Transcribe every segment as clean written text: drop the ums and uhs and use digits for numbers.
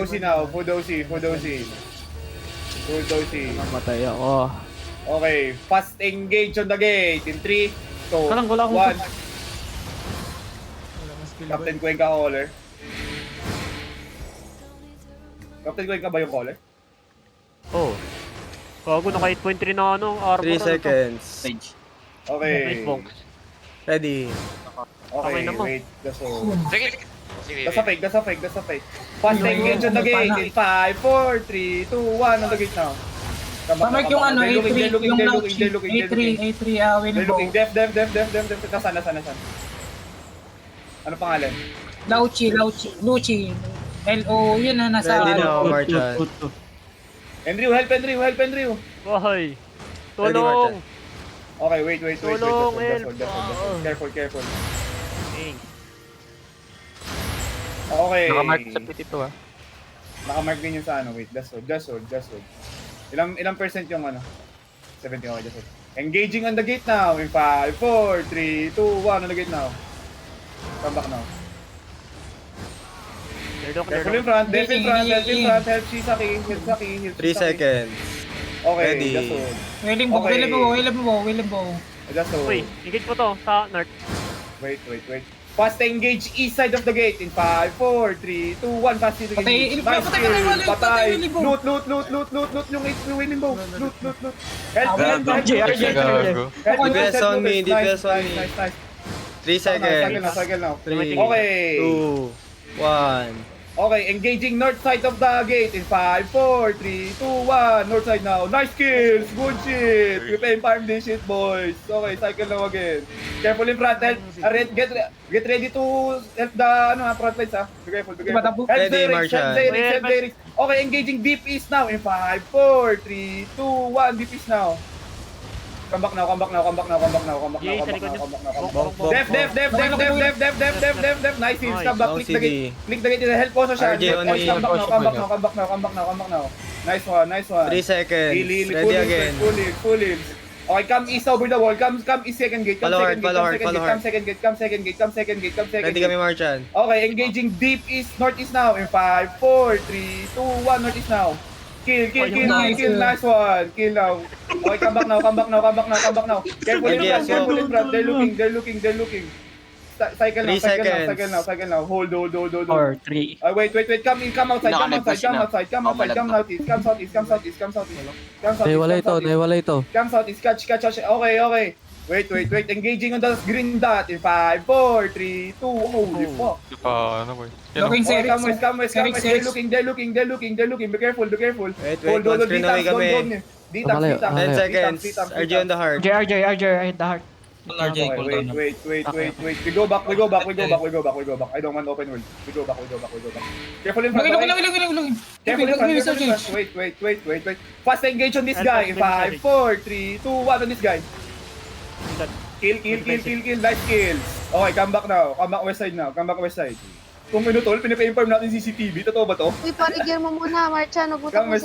OC now. Food OC. Food OC. Food OC. Namatay ako. Okay. Fast engage on the gate. In 3, 2, Wala akong 1. Wala mas skill Captain Cuenca caller. Captain Cuenca ba yung caller? Oh. Gago, naka 8.3 na ano, armor. 3 seconds. Okay. Nice bonk. Ready. Okay, Kamay naman. wait. That's all. Sige, sige. Sige, That's a fake, that's a fake, that's a fake. Fast engage on the gate in 5, 4, 3, 2, 1 on the gate now. Pamark yung ano, They're A3, looking, yung they're Lauchi. looking, they're looking, they're looking. A3, They're winning looking. bow. Def. Nasaan? Ano pangalan? Lauchi. Luchi. L-O, yun na, nasa... Ready na, Marchan. Andrew, help Andrew. Bahay. Ready, Tulong. Marchan. Okay, wait. Tulong, That's all. help. Careful. Thanks. Okay. Nakamark sa pit ito ah. Nakamark din yung sa ano, wait. That's all. Ilang percent yung ano? 70, okay, that's all. Engaging on the gate now in 5, 4, 3, 2, 1 on the gate now. Come back now. Careful in front, help in front, help Shisaki, help 3 seconds. Okay, Ready. that's all. Willing bow, Okay. willing bow. That's all. Uy, engage mo to sa north. Wait. Fast engage east side of the gate in 5, 4, 3, 2, 1. Fast engage. Patay, Nice patay, kill. patay, Patay. Willy Bow. Loot yung winning bow. Loot. Help. Gago. DPS on me, DPS on me. Nice. 3 seconds. Cycle now. 3, Okay. 2, 1. Okay, engaging north side of the gate in 5, 4, 3, 2, 1. North side now. Nice kills. Good shit. We pay farm this shit, boys. Okay, cycle now again. Careful in front. Help. Get ready to help the front lines, ha. Be careful. Help Ready, Zerix, Marshall. help Zerix. Okay, engaging deep east now in 5, 4, 3, 2, 1. Deep east now. Come back now. Yay, sa likod niyo. Bok. Def. Nice hits. Come back. Long Click the gate. CD. Click the gate. Help also siya. RJ on me. Come back now. Nice one. 3 seconds. Heal. Ready again. Full heals. Okay, come east over the wall. Come east second gate. Follow hard. Come second gate. Ready kami, Marchan. Okay, engaging deep east, northeast now in 5, 4, 3, 2, 1, northeast now. Kill, nice one. Kill now. Okay, come back now. Careful in front. They're looking. Cycle now. Hold. Or 3. Wait. Come outside. Come southeast. Naiwala ito. Come southeast. Catch. Okay. Wait. Engaging on the green dot in 5, 4, 3, 2. Holy fuck. Ano boy? Looking Okay, Serix. come west. They're looking. Be careful. Wait, Hold. screen away kami. D-tanks. 10 seconds. RJ on the heart. RJ, I hit the heart. Okay, wait. We go back. I don't want open world. We go back. Careful in front. Looking. Careful in front. Wait. Fast engage on this guy. 5, 4, 3, 2, 1 on this guy. Kill. Nice kills. Okay, come back now. Come back west side. Kung minutol, pinapa-inform natin CCTV. Totoo ba to? Uy, parigyan mo muna, Marcha. Come west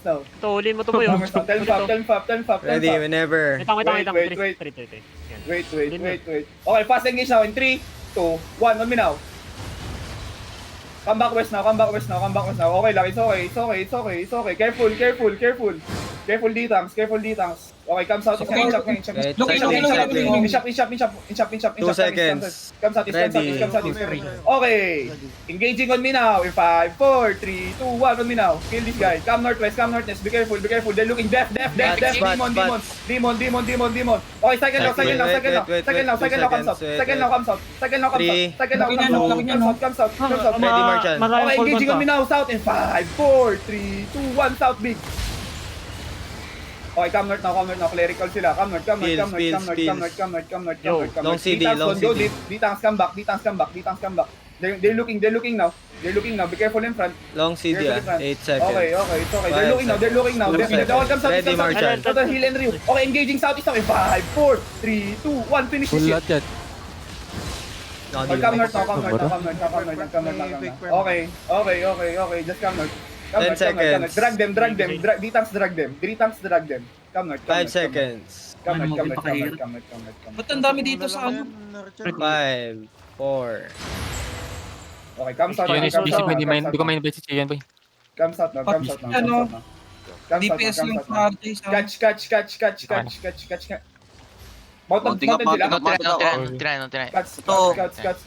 now. Tulin mo to mo yun. Tell fap. Ready, whenever. Wait. Wait. Okay, fast engage now in 3, 2, 1. On me now. Come back west now. Okay lang, it's okay. Careful D-tanks. Okay, come south. Wait, Inshop. 2 seconds. Come south. Ready. Okay. Engaging on me now in 5, 4, 3, 2, 1 on me now. Kill this guy. Come northwest. Be careful. They're looking def. Demon. Okay, second now. Come south. Come south. Ready, Marchan. Okay, engaging on me now south in 5, 4, 3, 2, 1 south big. Okay, come north now. Clerical sila. Come north. Long CD. D-tanks come back. They're looking now. Be careful in front. Long CD, 8 seconds. Okay. It's okay. They're looking now. Come south. Ready, Marchan. Total heal and Ryu. Okay, engaging southeast now in 5, 4, 3, 2, 1. Finish this shit. yan. Okay, come north now. Okay. Just come north. 10 seconds. Drag them. D-tanks drag them. Come north. 5 seconds. Come north. Ba't ang dami dito sa ano? 5, 4. Okay, come south. Yun now, is come busy south boy, now, come south now. main basic yan boy. Come south now, come south now, come Ano? south now. Come south now, DPS come yung south now. RJ sa... Catch. Mountain Mounting up, Mountain mounting Villa. up, Oh. try. Catch.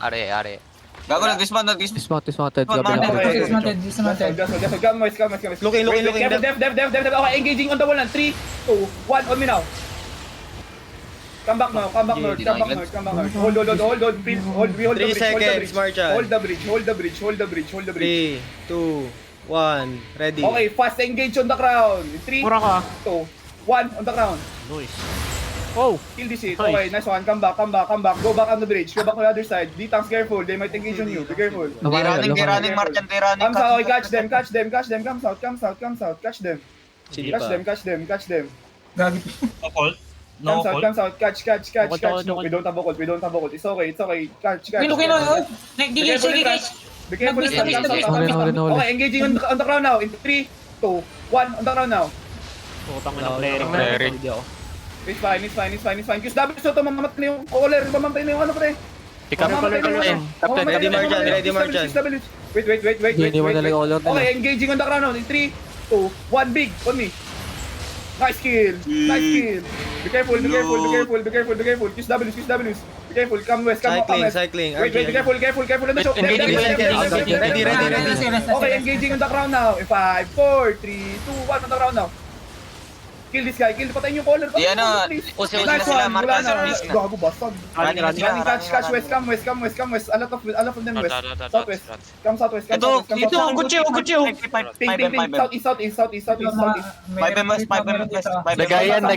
Are. Gago, nag-dismount. Dismounted. Okay. Dismounted. Just come west. Looking, Wait, looking. Def. Okay, engaging on the wall now. 3, 2, 1, on me now. Come back north. Hold. We hold the bridge. 3 seconds, Martian. Hold the bridge. 3, 2, 1, ready. Okay, fast engage on the crown. 3, Mura ka. 2, 1, on the crown. Nice. Oh! Kill this hit. Nice. Okay, nice one. Come back. Go back on the bridge. Go back on the other side. D-tanks, careful. They might engage on you. Be careful. They running, Martian, they running. Come south. Okay, catch them. Come south. Catch them. Sige pa. Catch them. Gagi. Come south. Catch. Hold. We don't have a ult. It's okay. Catch. Kino. Nag-digay, sige guys. Be careful. Nag-miss. Okay, engaging on the crown now. In 3, 2, 1, on the crown now. Putang na player. Cleric. It's fine. QSW, so mamamatay na yung caller. Mamatay na yung ano pre. Pick up Mamamatay na yung ano. Captain, ready, Martian, Mamamatay na ready, yung Martian. QSW. Wait. Okay, engaging on the crown now. In 3, 2, 1, big. On me. Nice kill. Be careful. QSW. Be careful. Come west. Cycling. Wait. Be careful on the show. Ready. Okay, engaging on the crown now. In 5, 4, 3, 2, 1, on the crown now. Kill this guy. Patayin yung caller. Di ano, Please. usi Nice sila, one. Marta, Wala na. service na. Gago, basag. Running catch west. Come west. A lot of them west. Southwest. Come southwest. Ito, Gucci. Ping. Southeast. 5M west. Dagayang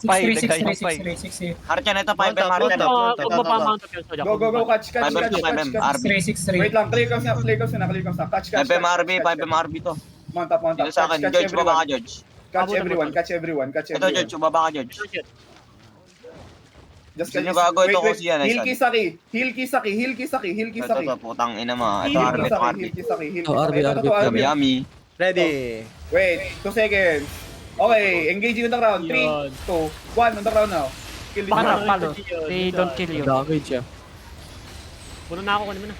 5. 360. Martian, ito 5M, Martian. Magpapamount of yun. Go. Catch. 5M, RB. 363. Wait lang. Clear comes na. Catch. 5M, RB to. Mount up. Dito sa akin, George, baba ka, George. Catch everyone. Ito, George, baba ka, George. Just Sino gago ito ko siya, Heal nice. Heal Kisaki. Ito, putang ina mo. Ito, RB. RB. Yummy. Ready. Wait, 2 seconds. Okay, engaging on the ground. 3, 2, 1, on the ground now. Kill this one. Palo. They don't kill you. Damage ya. Puno na ako, kunin mo na.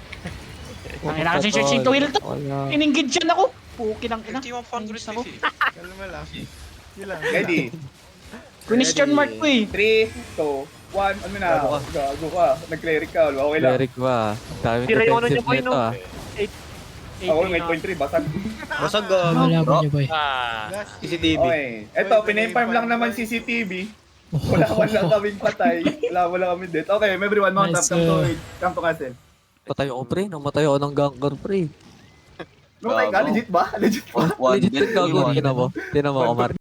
Kailangan si Searching to heal to. Inengage yan ako. Puki lang ina. Ako. Ready. Question mark ko eh. 3, 2, 1, ano na? Gago ka. Nag-cleric ka. Okay lang. Cleric ba? Dami Si Rayono niya defensive po yun, nito no? ah. Ako, may 8.3. Basag. Basag Bro, CCTV. Okay. Eto, pinay-farm lang naman CCTV. Wala lang kaming patay. Wala kami dead. Okay, everyone, mount up. Come to castle. Patay ako pre. Namatay ako ng ganker pre. Namatay ka? Legit ba? one Legit dead, gago. one. Tinan mo, Omar.